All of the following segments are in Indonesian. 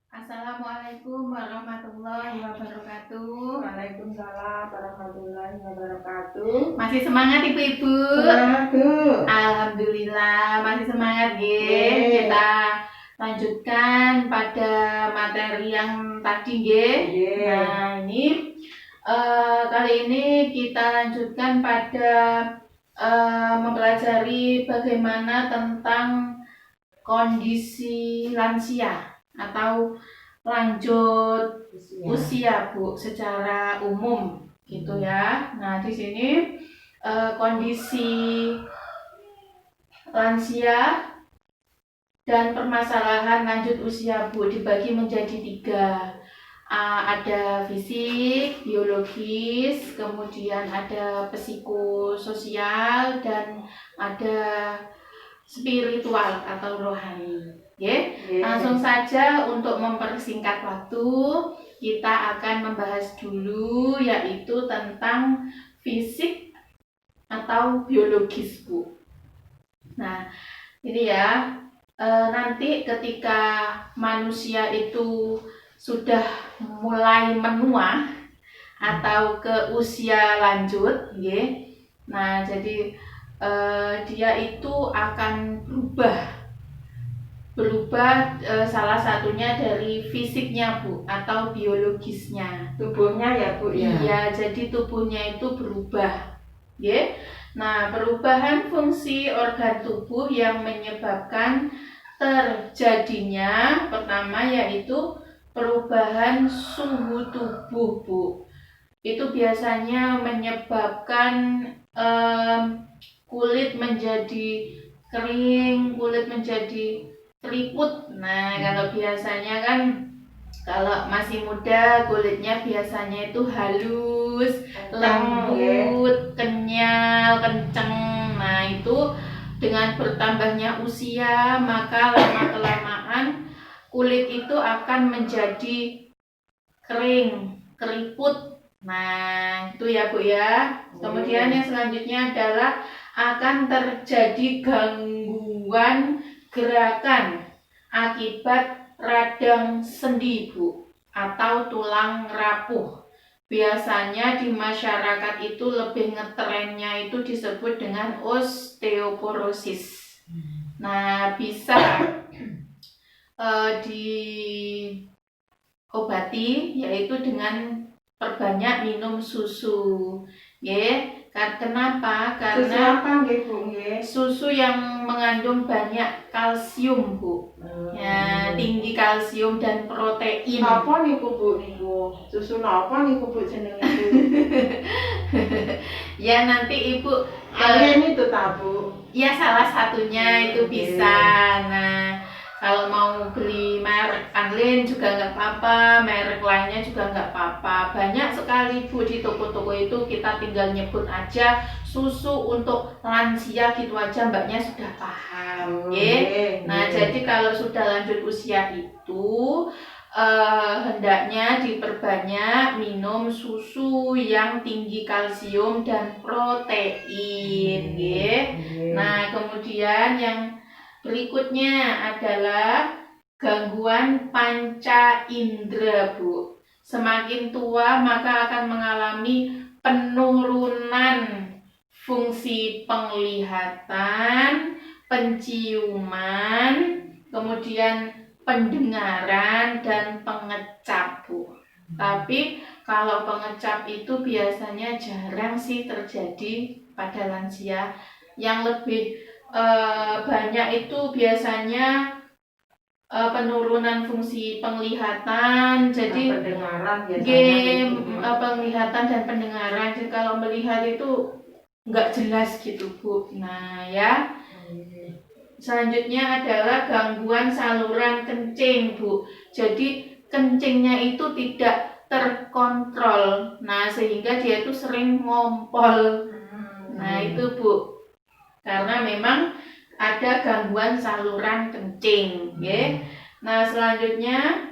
Assalamualaikum warahmatullahi wabarakatuh. Waalaikumsalam warahmatullahi wabarakatuh. Masih semangat ibu-ibu? Semangat, Bu. Alhamdulillah masih semangat ya. Yeay. Kita lanjutkan pada materi yang tadi ya. Yeay. Nah ini kali ini kita lanjutkan pada mempelajari bagaimana tentang kondisi lansia atau lanjut usia Bu secara umum gitu ya. Nah di sini kondisi lansia dan permasalahan lanjut usia Bu dibagi menjadi 3. Ada fisik, biologis, kemudian ada psikososial, dan ada spiritual atau rohani. Langsung saja untuk mempersingkat waktu, kita akan membahas dulu yaitu tentang fisik atau biologis Bu. Nah ini ya, nanti ketika manusia itu sudah mulai menua atau ke usia lanjut, nah jadi dia itu akan berubah salah satunya dari fisiknya Bu atau biologisnya, tubuhnya ya Bu ya. Iya, jadi tubuhnya itu berubah. Nah, perubahan fungsi organ tubuh yang menyebabkan terjadinya pertama yaitu perubahan suhu tubuh Bu. Itu biasanya menyebabkan kulit menjadi kering, kulit menjadi keriput. Nah kalau biasanya kan kalau masih muda kulitnya biasanya itu halus, lembut, kenyal, kenceng. Nah itu dengan bertambahnya usia maka lama-kelamaan kulit itu akan menjadi kering, keriput. Nah itu ya Bu ya. Kemudian yang selanjutnya adalah akan terjadi gangguan gerakan akibat radang sendi Bu atau tulang rapuh. Biasanya di masyarakat itu lebih ngetrennya itu disebut dengan osteoporosis. Nah bisa diobati yaitu dengan perbanyak minum susu. Kenapa? Karena susu yang mengandung banyak kalsium Bu. Ya, tinggi kalsium dan protein. Apa niku Bu niku? Susu napa niku Bu jenenge Bu? Ya nanti Ibu Kalian itu tabu. Ya salah satunya itu bisa. Nah kalau mau beli merek Anlin juga nggak apa-apa, merek lainnya juga nggak apa-apa. Banyak sekali Bu di toko-toko itu, kita tinggal nyebut aja susu untuk lansia gitu aja mbaknya sudah paham. Nah jadi kalau sudah lanjut usia itu hendaknya diperbanyak minum susu yang tinggi kalsium dan protein. Nah kemudian yang berikutnya adalah gangguan panca indera Bu. Semakin tua maka akan mengalami penurunan fungsi penglihatan, penciuman, kemudian pendengaran dan pengecap Bu. Tapi kalau pengecap itu biasanya jarang sih terjadi pada lansia. Yang lebih banyak itu biasanya penurunan fungsi penglihatan, jadi penglihatan dan pendengaran. Jadi kalau melihat itu nggak jelas gitu Bu. Nah ya, selanjutnya adalah gangguan saluran kencing Bu. Jadi kencingnya itu tidak terkontrol. Nah sehingga dia itu sering ngompol. Nah itu Bu, karena memang ada gangguan saluran kencing. Nah selanjutnya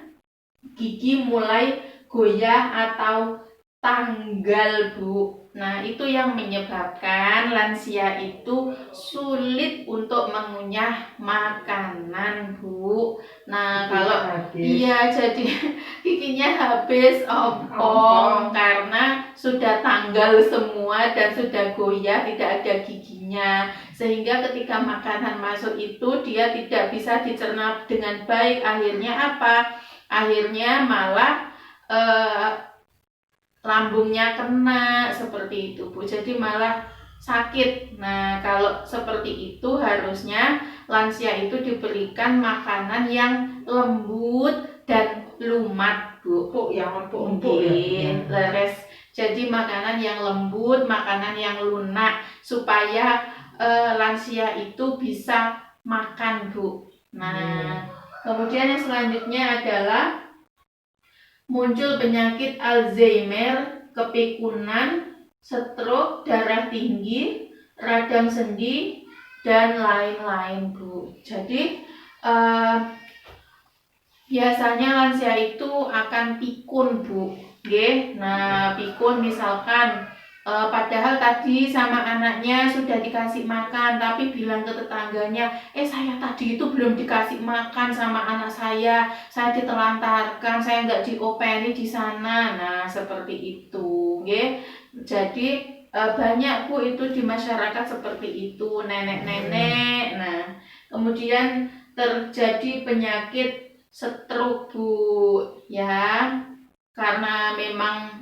gigi mulai goyah atau tanggal, Bu. Nah, itu yang menyebabkan lansia itu sulit untuk mengunyah makanan, Bu. Nah, kalau iya jadi giginya habis ompong karena sudah tanggal semua dan sudah goyah, tidak ada giginya. Sehingga ketika makanan masuk itu dia tidak bisa dicerna dengan baik. Akhirnya apa? Akhirnya malah lambungnya kena seperti itu, Bu. Jadi malah sakit. Nah, kalau seperti itu harusnya lansia itu diberikan makanan yang lembut dan lumat, Bu. Yang empuk ya. Leres. Jadi makanan yang lembut, makanan yang lunak supaya lansia itu bisa makan, Bu. Nah, kemudian yang selanjutnya adalah muncul penyakit Alzheimer, kepikunan, stroke, darah tinggi, radang sendi, dan lain-lain, Bu. Jadi biasanya lansia itu akan pikun, Bu. Nah, pikun misalkan padahal tadi sama anaknya sudah dikasih makan, tapi bilang ke tetangganya, saya tadi itu belum dikasih makan sama anak saya ditelantarkan, saya nggak diopeni di sana. Nah, seperti itu, Jadi banyak, Bu, itu di masyarakat seperti itu, nenek-nenek. Nah, kemudian terjadi penyakit stroke, Bu, ya, karena memang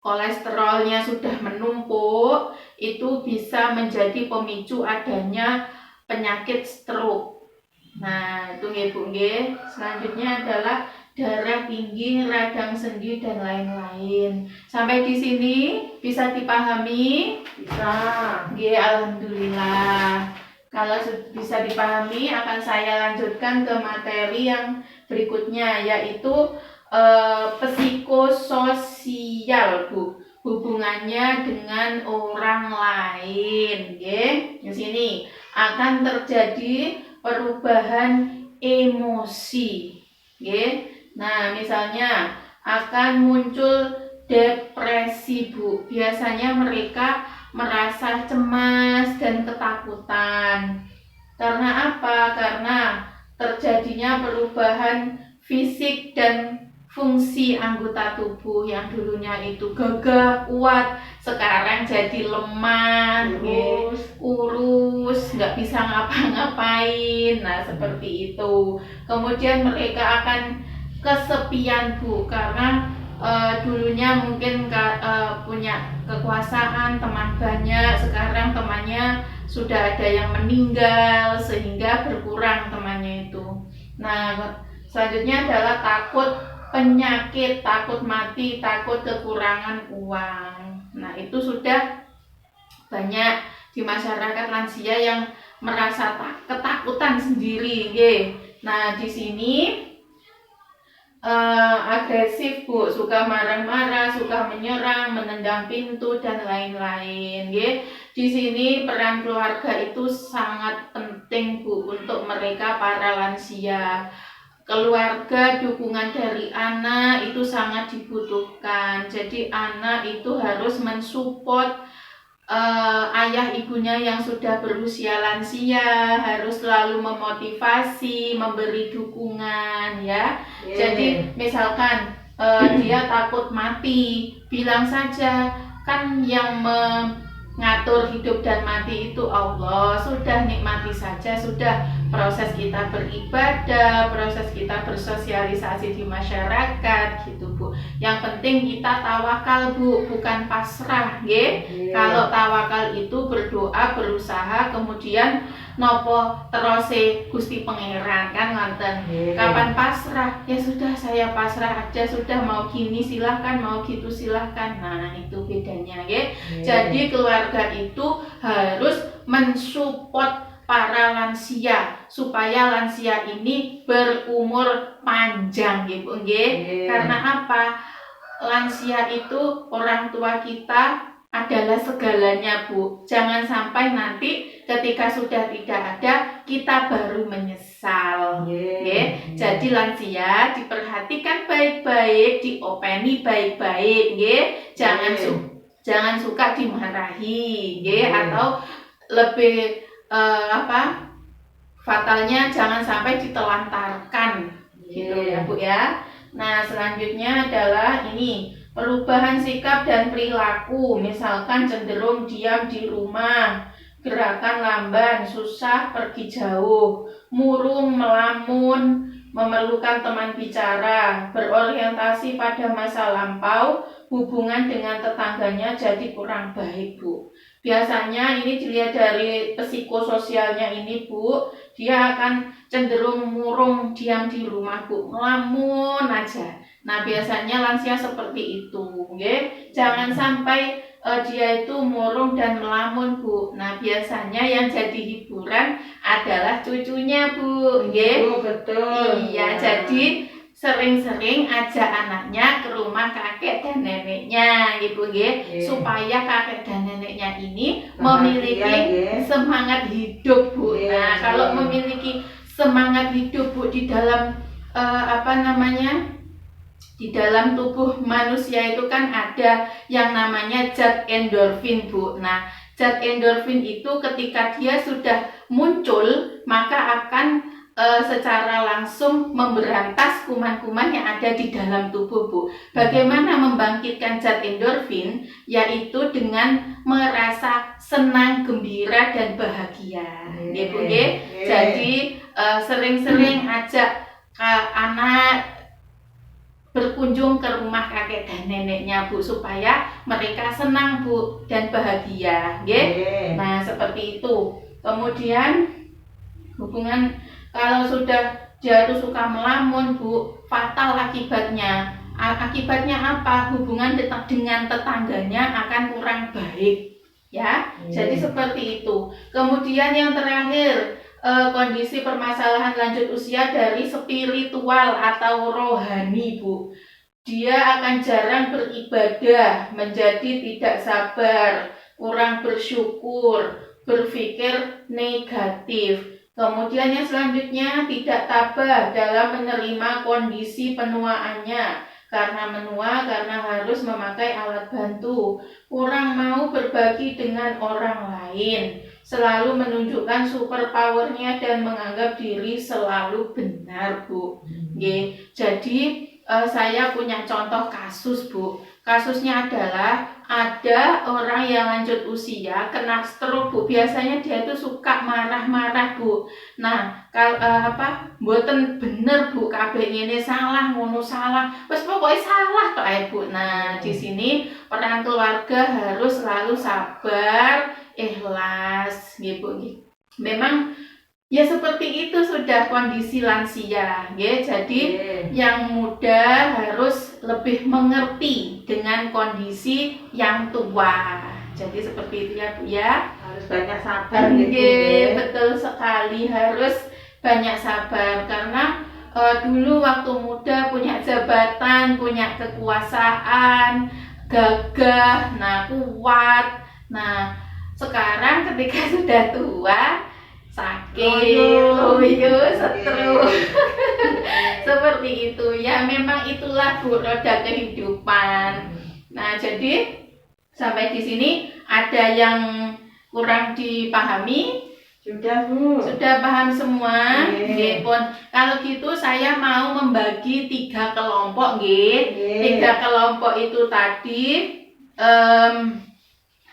kolesterolnya sudah menumpuk, itu bisa menjadi pemicu adanya penyakit stroke. Nah, itu Bu. Selanjutnya adalah darah tinggi, radang sendi, dan lain-lain. Sampai di sini bisa dipahami? Bisa. Alhamdulillah. Kalau bisa dipahami, akan saya lanjutkan ke materi yang berikutnya, yaitu psikososial, Bu. Hubungannya dengan orang lain, Di sini akan terjadi perubahan emosi, Nah, misalnya akan muncul depresi, Bu. Biasanya mereka merasa cemas dan ketakutan. Karena apa? Karena terjadinya perubahan fisik dan fungsi anggota tubuh yang dulunya itu gagah, kuat, sekarang jadi lemah, kurus, nggak bisa ngapa-ngapain. Nah, seperti itu. Kemudian mereka akan kesepian, Bu, karena dulunya mungkin punya kekuasaan, teman banyak, sekarang temannya sudah ada yang meninggal sehingga berkurang temannya itu. Nah, selanjutnya adalah takut penyakit, takut mati, takut kekurangan uang. Nah, itu sudah banyak di masyarakat lansia yang merasa ketakutan sendiri, Nah, di sini agresif, Bu, suka marah-marah, suka menyerang, menendang pintu, dan lain-lain, Di sini peran keluarga itu sangat penting, Bu, untuk mereka para lansia. Keluarga, dukungan dari anak itu sangat dibutuhkan. Jadi anak itu harus mensupport ayah ibunya yang sudah berusia lansia, harus selalu memotivasi, memberi dukungan, Jadi misalkan dia takut mati, bilang saja, kan yang mengatur hidup dan mati itu Allah. Sudah, nikmati saja, sudah. Proses kita beribadah, proses kita bersosialisasi di masyarakat, gitu, Bu. Yang penting kita tawakal, Bu, bukan pasrah, Kalau tawakal itu berdoa, berusaha, kemudian nopo terose Gusti Pangeran, kan ngonten. Kapan pasrah? Ya sudah, saya pasrah aja, sudah, mau gini silahkan, mau gitu silahkan. Nah, itu bedanya, Jadi keluarga itu harus mensupport para lansia supaya lansia ini berumur panjang, Bu. Karena apa? Lansia itu orang tua kita adalah segalanya, Bu. Jangan sampai nanti ketika sudah tidak ada kita baru menyesal. Nggih. Jadi lansia diperhatikan baik-baik, diopeni baik-baik, nggih. Jangan suka dimarahi, nggih, atau lebih fatalnya jangan sampai ditelantarkan, gitu ya Bu ya. Nah, selanjutnya adalah ini perubahan sikap dan perilaku, misalkan cenderung diam di rumah, gerakan lamban, susah pergi jauh, murung, melamun, memerlukan teman bicara, berorientasi pada masa lampau, hubungan dengan tetangganya jadi kurang baik Bu. Biasanya ini dilihat dari psikososialnya ini Bu, dia akan cenderung murung, diam di rumah Bu, ngelamun aja. Nah biasanya lansia seperti itu, nggih. Jangan sampai dia itu murung dan melamun Bu. Nah biasanya yang jadi hiburan adalah cucunya Bu, nggih. Betul. Iya, jadi sering-sering ajak anaknya ke rumah kakek dan neneknya gitu nggih, supaya kakek dan neneknya ini memiliki semangat hidup Bu. Nah, kalau memiliki semangat hidup Bu di dalam di dalam tubuh manusia itu kan ada yang namanya zat endorfin Bu. Nah, zat endorfin itu ketika dia sudah muncul maka akan secara langsung memberantas kuman-kuman yang ada di dalam tubuh Bu. Bagaimana membangkitkan zat endorfin? Yaitu dengan merasa senang, gembira dan bahagia. Bu. Jadi sering-sering ajak anak berkunjung ke rumah kakek dan neneknya Bu, supaya mereka senang Bu dan bahagia. Nah seperti itu. Kemudian hubungan kalau sudah dia itu suka melamun Bu, fatal akibatnya. Akibatnya apa? Hubungan dengan tetangganya akan kurang baik, ya. Jadi seperti itu. Kemudian yang terakhir, kondisi permasalahan lanjut usia dari spiritual atau rohani Bu. Dia akan jarang beribadah, menjadi tidak sabar, kurang bersyukur, berpikir negatif. Kemudian yang selanjutnya tidak tabah dalam menerima kondisi penuaannya, karena menua karena harus memakai alat bantu, kurang mau berbagi dengan orang lain, selalu menunjukkan super powernya dan menganggap diri selalu benar Bu. Jadi saya punya contoh kasus Bu. Kasusnya adalah ada orang yang lanjut usia kena stroke Bu. Biasanya dia itu suka marah-marah Bu. Nah, mboten bener Bu, kabeh ngene salah, ngono salah. Wes pokoke salah tok ae Bu. Nah, di sini peran keluarga harus selalu sabar, ikhlas nggih Bu. Memang ya seperti itu sudah kondisi lansia, nggih. Jadi yang muda harus lebih mengerti dengan kondisi yang tua. Jadi seperti itu ya Bu ya. Harus banyak sabar nggih. Betul sekali, harus banyak sabar karena dulu waktu muda punya jabatan, punya kekuasaan, gagah, nah kuat. Nah, sekarang ketika sudah tua sakit, loyo, stroke. Seperti itu ya, memang itulah Bu roda kehidupan. Nah, jadi sampai di sini ada yang kurang dipahami? Sudah Bu. Sudah paham semua? Nggih pun. Kalau gitu saya mau membagi 3 kelompok nggih. 3 kelompok itu tadi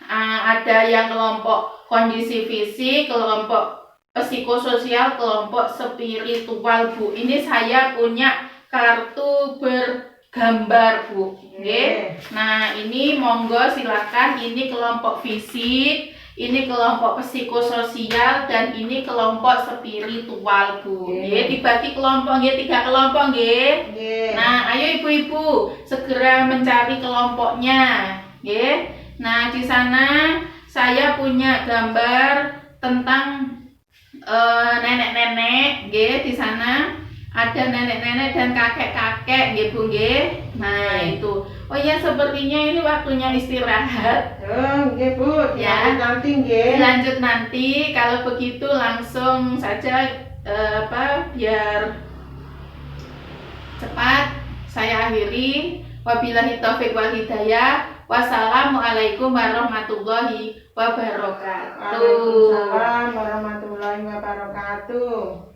ada yang kelompok kondisi fisik, kelompok psikososial, kelompok spiritual Bu. Ini saya punya kartu bergambar Bu. Nah ini monggo silakan. Ini kelompok fisik, ini kelompok psikososial, dan ini kelompok spiritual Bu. Dibagi kelompok 3 kelompok nggih. Nah ayo ibu-ibu segera mencari kelompoknya. Nah di sana saya punya gambar tentang nenek-nenek, di sana ada nenek-nenek dan kakek-kakek, Bu. Nah itu Oh ya, sepertinya ini waktunya istirahat. Oh, nggih Bu, Ya. nanti nggih. Lanjut nanti, kalau begitu langsung saja biar cepat saya akhiri. Wabillahi taufik wal hidayah. Wassalamualaikum warahmatullahi wabarakatuh. Waalaikumsalam warahmatullahi wabarakatuh.